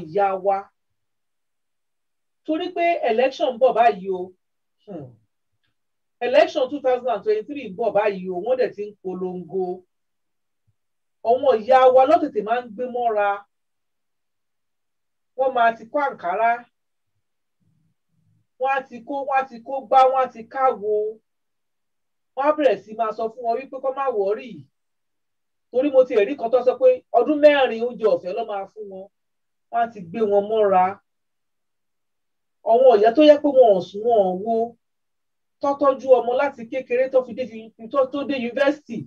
ìyá wa torí pé election ń bọ̀ báyìí o election 2023 ń bọ̀ báyìí o wọ́n dẹ̀ ti ń polongo àwọn ìyá wa lọ́tẹ̀tẹ̀ máa ń gbé mọ́ra wọ́n máa ti kó àǹkárá wọ́n á ti kó gbá wọ́n á ti káwo wọ́n á bẹ̀rẹ̀ sí máa sọ fún wọn wípé kó má wọ́rì torí mo ti rí kan tó sọ pé ọdún 4 oúnjẹ ọ̀fẹ́ ló máa fún wọn wọ́n á ti gbé wọn mọ́ra àwọn ìyá tó yẹ pé wọn ò sùn wọn ò wo tọ́tọ́jú ọmọ láti kékeré tó dé yunifásitì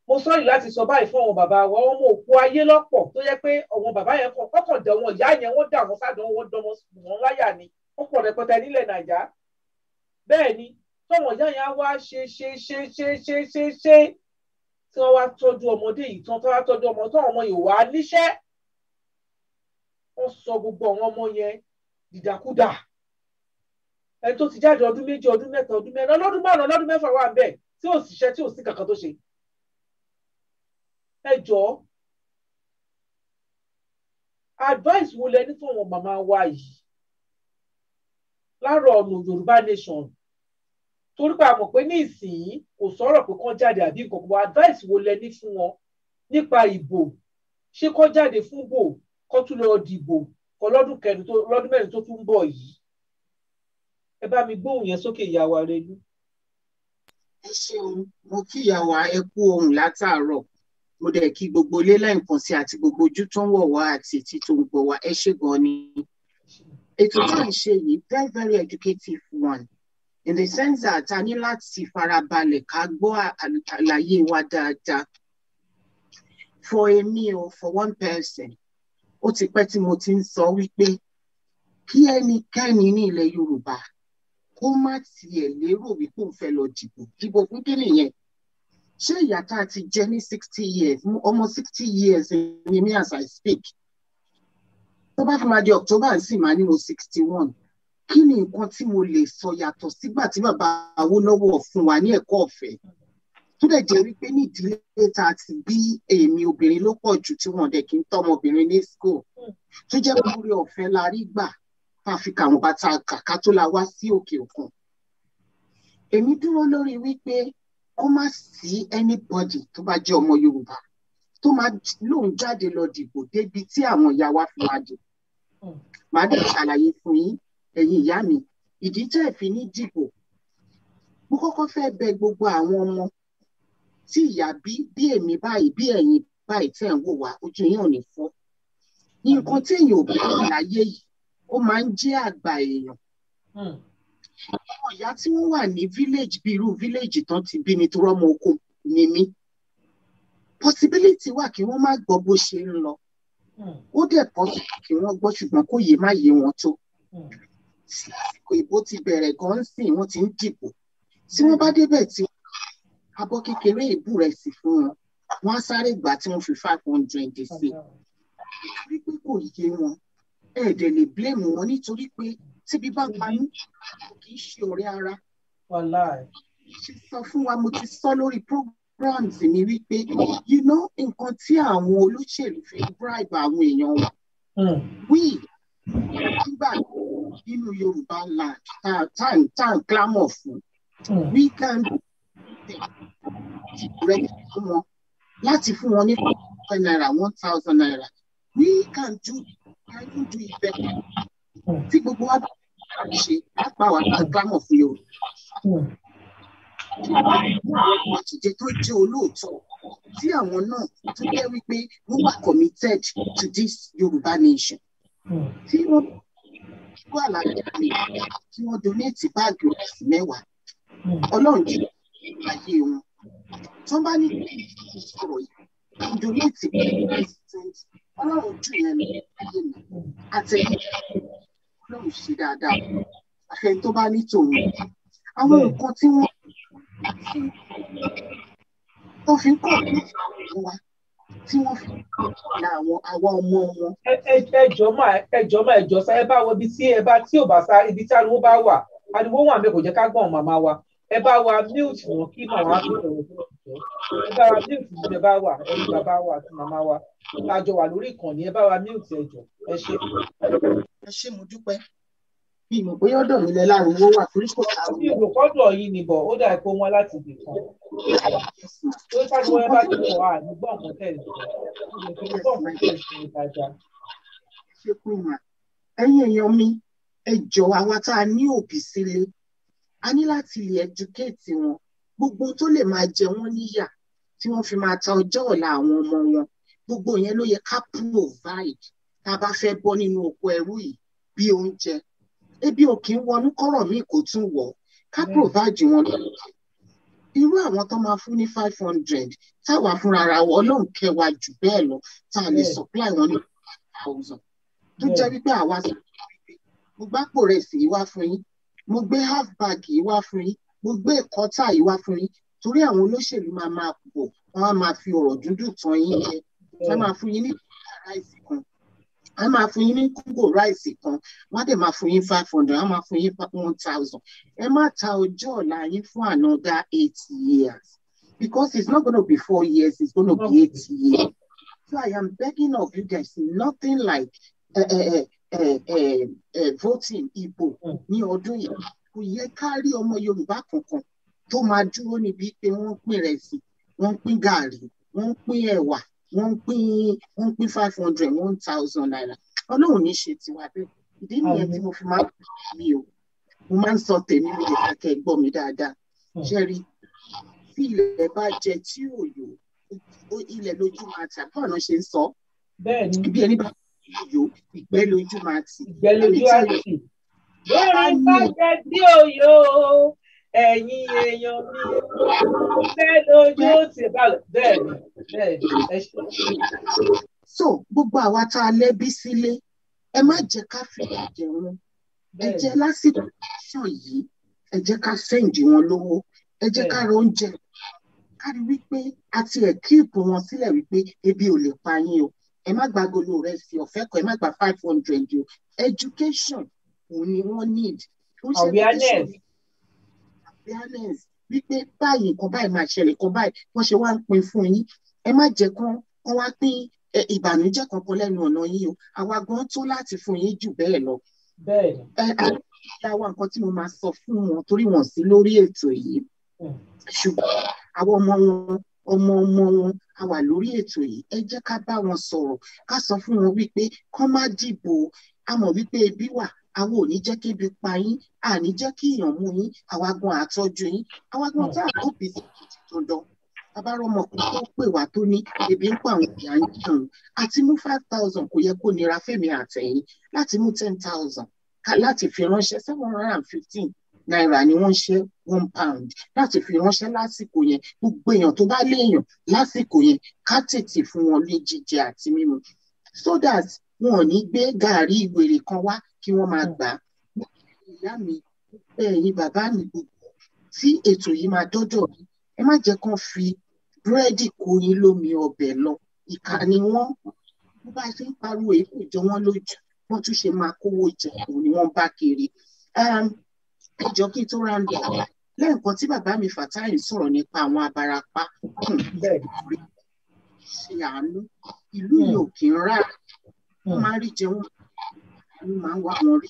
mo sọ̀rọ̀ láti sọ báyìí fún àwọn bàbá wa ọmọ òkú ayé lọ́pọ̀ tó yẹ pé àwọn bàbá yẹn kọ́kàn dẹ̀ wọn ìyá yẹn wọ́n dà wọ́n sádàn wọ́n dánmọ́ wọn láyà ni wọ́n pọ̀ rẹpẹtẹ nílẹ̀ nàìjà bẹ́ẹ̀ ni tọ́wọ̀n ìyá yẹn á wá ṣe tí wọ́n wá tọ́jú ọmọdé yìí tán tó wá tọ́jú ọmọ tó àwọn ọmọ yìí wá níṣẹ́ wọ́n sọ gbogbo àwọn ọmọ yẹn dìdàkudà ẹni tó ti jáde ọdún 2 ọdún 3 ọdún 4 ọlọ́dún 5 ọlọ́dún 6 wà bẹ́ẹ̀ tí ò síṣẹ́ tí ò sí kankan tó ṣe ẹ jọ̀ọ́ advice wo lẹ ní fún àwọn màmá wa yìí láàárọ̀ ọ̀nà Yorùbá nation torí pé a mọ̀ pé ní ìsìn kò sọ̀rọ̀ pé kán jáde àbí nǹkan kan advice wo lẹ ní fún wọn nípa ìbò ṣé kán jáde fún bò kán tún lọ dìbò kọ lọ́dún 4 tó tún bọ̀ yìí ẹ bá mi gbóhùn yẹn sókè ìyá wa Rẹ̀lú. ẹ ṣeun mo kí ìyá wa ẹ kú ohùn látàárọ̀ mo dẹ̀ kí gbogbo ilé lẹ́ǹkan sí àti gbogbo ojú tó ń wọ̀ wá àti etí tó ń gbọ́ wá ẹ ṣé gan ni ètò tí à ń ṣe yìí very very educative one in the sense that a ní láti farabalẹ̀ ká gbọ́ àlàyé wa dáadáa for èmi o for one person ó ti pẹ́ tí mo ti ń sọ wípé kí ẹnikẹ́ni ní ilẹ̀ Yorùbá kó má tiẹ̀ lérò wípé òun fẹ́ lọ dìbò fún kí nìyẹn ṣé ìyá tá a ti jẹ ní 60 years ọmọ 60 years ni me as I speak tó bá fi máa di October sì máa ní mo 61 kí ni nǹkan tí mo lè sọ yàtọ̀ sígbà tí bàbá Awólọ́wọ̀ fún wa ní ẹ̀kọ́ ọ̀fẹ́ tó dẹ̀ jẹ́ wípé ní ìdílé tá a ti bí èmi obìnrin ló pọ̀ jù tí wọ́n dẹ̀ kí n tọ́ ọmọbìnrin ní school tó jẹ́ orí ọ̀fẹ́ la rí gbà tá a fi kàwọn bàtà kàkà tó la wá sí òkè òkun èmi dúró lórí wípé kó má sí anybody tó bá jẹ́ ọmọ Yorùbá tó máa lóun jáde lọ dìbò débi tí àwọn ìyá wa fi máa dìbò màá dẹ̀ ṣàlàyé fún yín ẹ̀yin ìyá mi ìdí tẹ́ ẹ̀ fi ní dìbò mo kọ́kọ́ fẹ́ bẹ̀ gbogbo àwọn ọmọ tí ìyá bí èmi báyìí bí ẹ̀yin báyìí tẹ́ ń wò wá ojú yín ò ní fọ́ nǹkan tí èèyàn ò bá wà láyé yìí ó máa ń jẹ́ àgbà èèyàn àwọn ìyá tí wọ́n wà ní village bí irú village tán ti bí mi tó rọ́mọ oko ni mí possibility wà kí wọ́n má gbọ́ bó ṣe ń lọ ó dẹ̀ possible kí wọ́n gbọ́ ṣùgbọ́n kó yé má yé wọn tó àsìkò ìbò ti bẹ̀rẹ̀ gan sìn wọ́n ti ń dìbò tí wọ́n bá débẹ̀ tí abọ́ kékeré ìbú rẹ̀ sì fún wọn wọ́n á sáré gbà tí wọ́n fi 500 sí nítorí pé kò yé wọn ẹ̀ẹ́dẹ̀ lè blame wọn nítorí pé tíbi bá panú kì í ṣe ọ̀rẹ́ ara ṣe sọ fún wa mo ti sọ lórí programs mi wípé nǹkan tí àwọn olóṣèlú fi bribe àwọn èèyàn wọn nígbà nínú Yorùbá land tá à ń clamor fún we can ready fún wọn láti fún wọn ní 500 naira 1,000 naira we can do it better tí gbogbo wa bá ṣe lápá wa ká clamor fún Yorùbá àtijọ́ tó jẹ́ olóòótọ́ tí àwọn náà tó jẹ́ wípé wọ́n wà committed to this Yorùbá nation tí wọ́n wà láyé tí wọ́n donate báàgì rice 10 Ọlọ́run jẹ́ ayé wọn tó bá ní sọ̀rọ̀ yìí donate president Ọlọ́run jù yẹn lọ ayé mi àtẹ̀yìn Ọlọ́run ṣe dáadáa àfẹ́ tó bá ní tòun àwọn nǹkan tí wọ́n tó fi ń kọ́ ọ̀pọ̀ wa tí wọ́n fi la àwa ọmọ wọn. ẹjọ́ sá ẹ bá wo ibi tí ò bá sá ibi tí ariwo bá wà ariwo wà mí kò jẹ́ ká gbọ́n màmá wa ẹ bá wa mute wọn kí màmá fi sọ̀rọ̀ fún ọ̀jọ́. Ẹ bá wa mute ní ẹ bá wà ẹ̀yin bàbá wa àti màmá wa lájọ wà lórí ìkànnì ẹ bá wa mute ẹjọ́ ẹ ṣe. Ẹ ṣé mo dúpẹ́. Bí mo bóyá ọ̀dọ̀ mi lẹ láriwo wà torí kò sáriwo. Bí ìròkọ́dọ̀ yìí ni bọ̀ ó dà pé wọ́n láti ibì kan. Tó sáriwo ẹ bá ti pọ̀ à ní gbọ́ nǹkan tẹ̀ sọ. Mo fi gbọ́ nǹkan tẹ̀ sọ ìtajà. Ṣé kú mà? Ẹ̀yin èèyàn mi, ẹ jọ̀ọ́ àwa tá a ní òbí sílé. A ní láti lè educate wọn. Gbogbo tó lè máa jẹ wọ́n níyà tí wọ́n fi máa ta ọjọ́ ọ̀la àwọn ọmọ wọn. Gbogbo yẹn ló yẹ ká provide tá a bá fẹ́ bọ́ nínú oko ẹrú yìí bí oúnjẹ. Ebi ò kí ń wọnú kọ́rọ̀ míì kò tún wọ̀. Ká provide wọn lọ́wọ́. Irú àwọn tó máa fún ní 500 táwa fúnra ra wọ Ọlọ́run kẹwàá jù bẹ́ẹ̀ lọ tá a lè supply wọn ní 1,000. Tó jẹ́ wípé àwa sọ wípé mo gbápò rẹ̀ sí wá fún yín, mo gbé half bag yìí wá fún yín, mo gbé kọ́tà yìí wá fún yín torí àwọn olóṣèlú máa pọ̀ wọ́n á máa fi ọ̀rọ̀ dúdú tàn yín jẹ. Wọ́n máa fún yín ní ráìsì kan, wọ́n máa fún yín ní kóńgò ráìsì kan, wọ́n á dẹ̀ máa fún yín 500, wọ́n á máa fún yín 1,000. Ẹ má ta ọjọ́ ọ̀la yín fún another 8 years because it's not going to be 4 years, it's going to be 8 years. So I am begging of you guys, nothing like voting Igbo ní ọdún yìí. Kò yẹ ká rí ọmọ Yorùbá kankan tó máa dúró níbi pé wọ́n pín ìrẹsì, wọ́n pín gààrí, wọ́n pín ẹ̀wà, wọ́n pín 500, 1,000 naira. Ọlọ́run ní ṣe tiwa bẹ́ẹ̀. Ìdí nìyẹn tí mo fi máa ń pè mí o. Mo máa ń sọ tèmi mi lè kẹ́kẹ́ gbọ́ mi dáadáa. Ṣẹ́rí tí ilẹ̀ bá jẹ tí ò yò, ilẹ̀ lójú máa tà bí ọ̀nà ṣe ń sọ. Bẹ́ẹ̀ni. Bí ẹni bá yò ìgbẹ́ lójú máa tì. Ìgbẹ́ lójú á tì. Lórí bá jẹ tí ò yò ẹ̀yin èèyàn mi ìgbẹ́ lójú ó tì bẹ́ẹ̀ni ẹ ṣe. So gbogbo àwa tá a lẹ́bí sílé ẹ má jẹ́ ká fìyà jẹ wọn. Ẹ jẹ́ lásìkò ṣàn yìí ẹ jẹ́ ká sẹ́ǹdì wọn lówó, ẹ jẹ́ ká ra oúnjẹ. Ká rí wípé a ti ẹ̀ kíìpù wọn sílẹ̀ wípé ebi ò lè pa yín o. Ẹ má gba agolo rẹ̀ sí ọ̀fẹ́ kan, ẹ má gba 500 o. Education òun ni wọ́n need. Awareness wípé báyìí nǹkan báyìí máa ṣẹlẹ̀, nǹkan báyìí wọ́n ṣe wá ń pín fún yín. Ẹ má jẹ́ kán wá pín ìbànújẹ́ kankan lẹ́nu ọ̀nà yín o. Àwa gan tó láti fún yín jù bẹ́ẹ̀ lọ. Àwọn nǹkan tí mo máa sọ fún wọn torí wọn sí lórí ètò yìí. Ṣùgbọ́n àwọn ọmọ wọn a wà lórí ètò yìí. Ẹ jẹ́ ká bá wọn sọ̀rọ̀, ká sọ fún wọn wípé kán má dìbò. A mọ̀ wípé ebi wà, àwa ò ní jẹ́ kí ebi pa yín, a ní jẹ́ kí ìyàn mú yín, àwa gan àtọ́jú yín. Àwa gan tá àkókò bí sí dandan. Abárọ̀mọ kan tó pè wá tó ní ebi ń pa àwọn ìyá ń jẹun. Àti mú 5,000 kò yẹ kó nira fẹ́mi àtẹ̀yìn. Láti mú 10,000 láti fi ránṣẹ́ 715 naira ni wọ́n ṣe £1 láti fi ránṣẹ́ lásìkò yẹn. Gbogbo èèyàn tó bá léèyàn lásìkò yẹn ká tètè fún wọn ní jíjẹ àti mímu so that wọn ò ní gbé gàárì ìwèrè kan wá kí wọ́n máa gbà á. Ìyá mi ẹ̀yin bàbá mi gbogbo tí ètò yìí máa dọ́dọ̀ mi ẹ má jẹ́ kán fi búrẹ́dì kó yín lómi ọbẹ̀ lọ. Ìkà ni wọ́n bó bá ṣe ń pariwo èyí kò jọ wọ́n lójú wọ́n tún ṣe máa kówó jẹ òun ni wọ́n bá kiri. Ẹjọ́ kí n tó round up lẹ́ẹ̀kan tí bàbá mi Fatai sọ̀rọ̀ nípa àwọn abarapá ṣe àánú ìlú yìí ò kí ń rà wọ́n máa rí jẹun àánú máa ń wá wọn rí.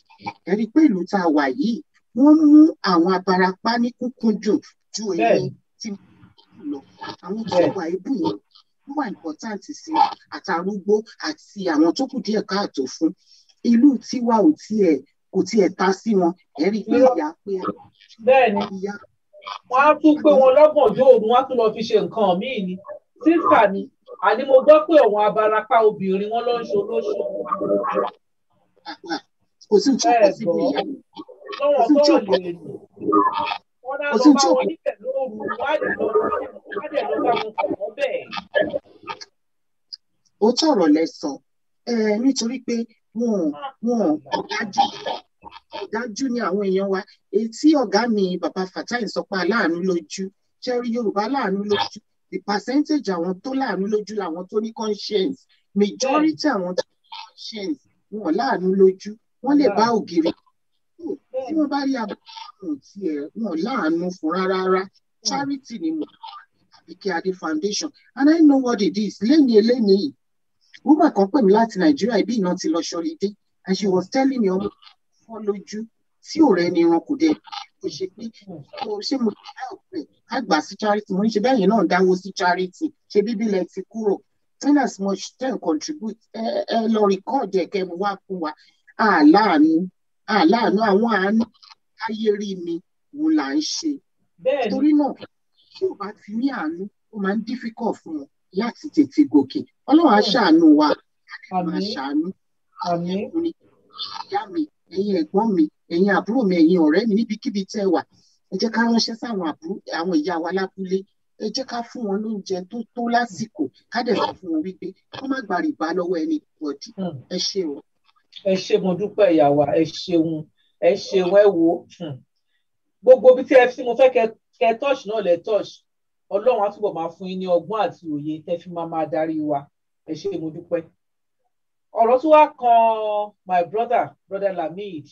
Ẹ rí i pé ìlú tá a wà yìí wọ́n mú àwọn abarapá ní kúnkúndùn ju èyí tí wọ́n lọ. Àwọn tó wà ibù yẹn wọ́n wà important sí àtàrúgbó àti àwọn tó kù díẹ̀ káàtó fún. Ìlú tiwa kò tiẹ̀ ta sí wọn. Ẹ rí i pé ìyá pé bẹ́ẹ̀ni wọ́n á tún pé wọn lọ́gànjọ́ òru wọ́n á tún lọ fi ṣe nǹkan míì ni. Sísà ni àní mo gbọ́ pé àwọn abarapá obìnrin wọn ló ń ṣe olóṣù. Kò sí tí kò sí bí ìyá lọ́wọ́ sọ̀rọ̀ lè lò wọ́n náà lọ bá wọn níbẹ̀ lóru wọ́n á dẹ̀ lọ bá wọn sọ̀rọ̀ bẹ́ẹ̀. Ó tọ̀rọ̀ lẹ́sọ̀ nítorí pé wọn dájú ní àwọn èèyàn wa. Etí ọ̀gá mi bàbá Fatai sọ pé aláàánú lójú ṣẹ́rí Yorùbá láàánú lójú. The percentage àwọn tó láàánú lójú làwọn tó ní conscience. Majority àwọn tó ní conscience wọn láàánú lójú wọ́n lè bá ògiri tí wọ́n bá rí àbúrò tiẹ̀ wọn láàánú fún rárá charity ni mo Ike Ade Foundation and I know what it is lẹ́ni woman kan pè mí láti Nàìjíríà ibi iná ti lọ ṣọlidé and she was telling me ọmọ fọ́ lójú tí ò rẹ́ni ran kò dé kò ṣe pé ṣé mo help ẹ̀ ká gbà sí charity mo ní ṣe bẹ́ẹ̀ yẹn náà dáwó sí charity ṣe bíbílẹ̀ ti kúrò in as much ten contribute ẹ lọ record ẹ̀ kẹ́ mo wá fún wa àláàánú àwọn àánú ayé rí mi òun là ń ṣe torí náà tí ò bá ti ní àánú ó máa ń difficult fún wọn láti tètè gòkè Ọlọ́run á ṣàánú wa máa ṣàánú ọkùnrin ìyá mi ẹ̀yin ẹ̀gbọ́n mi ẹ̀yin àbúrò mi ẹ̀yin ọ̀rẹ́ mi níbikíbi tẹ́ wà ẹ jẹ́ ká ránṣẹ́ sáwọn àwọn ìyá wa lábúlé ẹ jẹ́ ká fún wọn lóúnjẹ tó tó lásìkò ká dẹ̀ sọ fún wọn wípé wọ́n má gba rìbá lọ́wọ́ ẹni bọ̀dì ẹ ṣé o. ẹ ṣé mo dúpẹ́ ìyá wa ẹ ṣeun ẹ wo gbogbo bí tí ẹ fi mo fẹ́ kẹ touch náà lẹ touch Ọlọ́run á túbọ̀ máa fún yín ní ọgbọ́n àti òye tẹ́ fi máa darí wa ẹ ṣé mo dúpẹ́. Ọ̀rọ̀ tó wá kan my brother Lamid